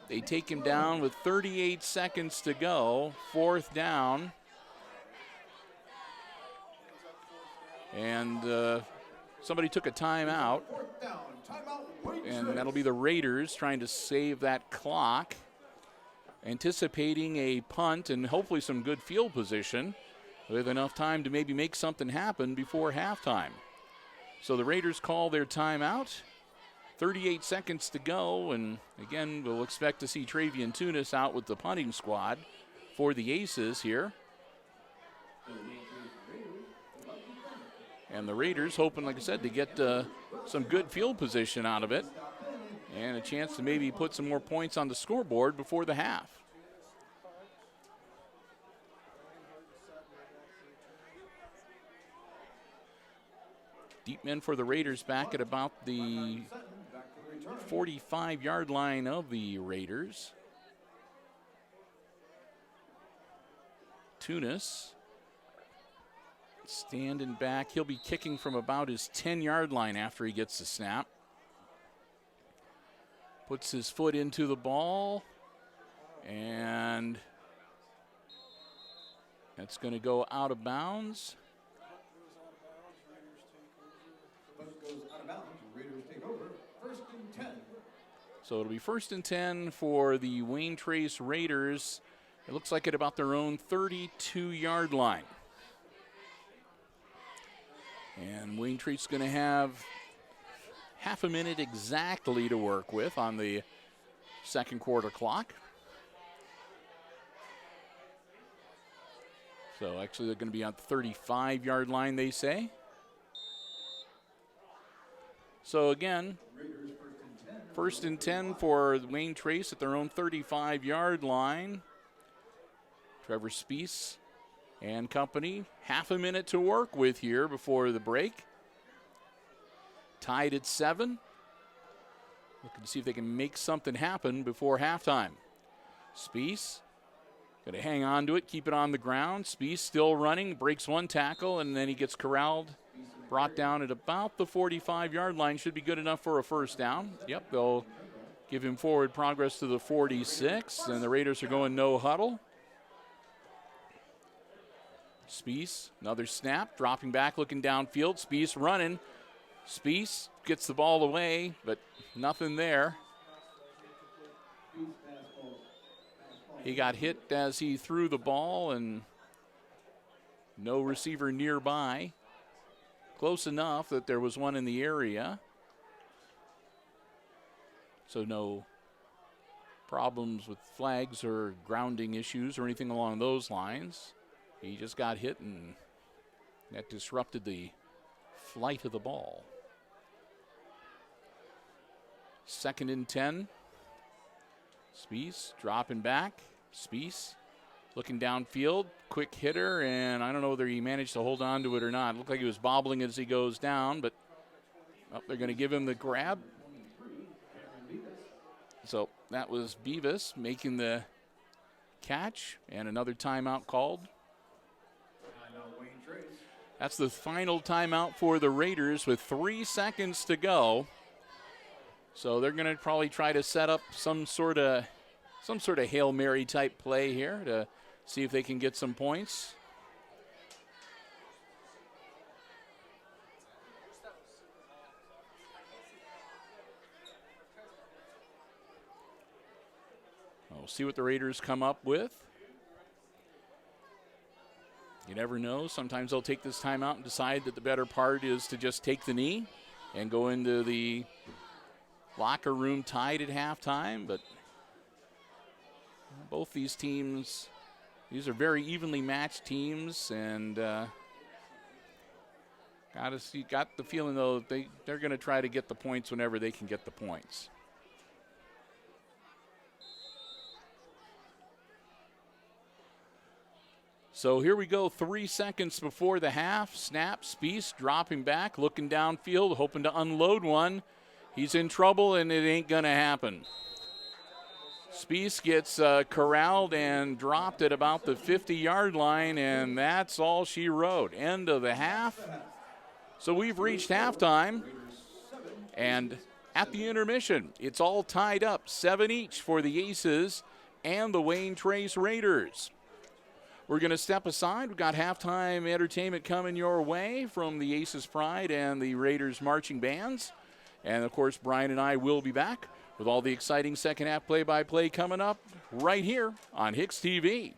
They take him down with 38 seconds to go. 4th down. And somebody took a timeout. 4th down. Timeout. Wayne And Trace. that'll be the Raiders trying to save that clock. Anticipating a punt and hopefully some good field position. with enough time to maybe make something happen before halftime. So the Raiders call their timeout. 38 seconds to go, and again, we'll expect to see Travian Tunis out with the punting squad for the Aces here. And the Raiders hoping, like I said, to get some good field position out of it and a chance to maybe put some more points on the scoreboard before the half. Deep men for the Raiders back at about the 45-yard line of the Raiders. Tunis standing back. He'll be kicking from about his 10-yard line after he gets the snap. Puts his foot into the ball, and that's going to go out of bounds. Goes out of bounds. Raiders take over. 1st and 10. So it'll be 1st and 10 for the Wayne Trace Raiders. It looks like at about their own 32-yard line. And Wayne Trace is going to have half a minute exactly to work with on the second quarter clock. So actually they're going to be on the 35-yard line, they say. So again, 1st and 10 for Wayne Trace at their own 35-yard line. Trevor Spees and company, half a minute to work with here before the break. Tied at 7. Looking to see if they can make something happen before halftime. Spees going to hang on to it, keep it on the ground. Spees still running, breaks one tackle, and then he gets corralled. Brought down at about the 45-yard line. Should be good enough for a first down. Yep, they'll give him forward progress to the 46, and the Raiders are going no huddle. Spees, another snap, dropping back, looking downfield. Spees running. Spees gets the ball away, but nothing there. He got hit as he threw the ball, and no receiver nearby. Close enough that there was one in the area. So no problems with flags or grounding issues or anything along those lines. He just got hit, and that disrupted the flight of the ball. 2nd and 10. Spees dropping back. Spees looking downfield, quick hitter, and I don't know whether he managed to hold on to it or not. It looked like he was bobbling as he goes down, but they're going to give him the grab. So that was Beavis making the catch, and another timeout called. That's the final timeout for the Raiders with 3 seconds to go. So they're going to probably try to set up some sort of Hail Mary type play here to see if they can get some points. We'll see what the Raiders come up with. You never know. Sometimes they'll take this timeout and decide that the better part is to just take the knee and go into the locker room tied at halftime. But both these teams, these are very evenly matched teams, and got the feeling though they're going to try to get the points whenever they can get the points. So here we go, 3 seconds before the half. Snap, Spees dropping back, looking downfield, hoping to unload one. He's in trouble, and it ain't going to happen. Spees gets corralled and dropped at about the 50-yard line, and that's all she wrote. End of the half. So we've reached halftime, and at the intermission, it's all tied up, 7 each for the Aces and the Wayne Trace Raiders. We're going to step aside. We've got halftime entertainment coming your way from the Aces Pride and the Raiders marching bands. And, of course, Brian and I will be back with all the exciting second half play-by-play coming up right here on HIX-TV.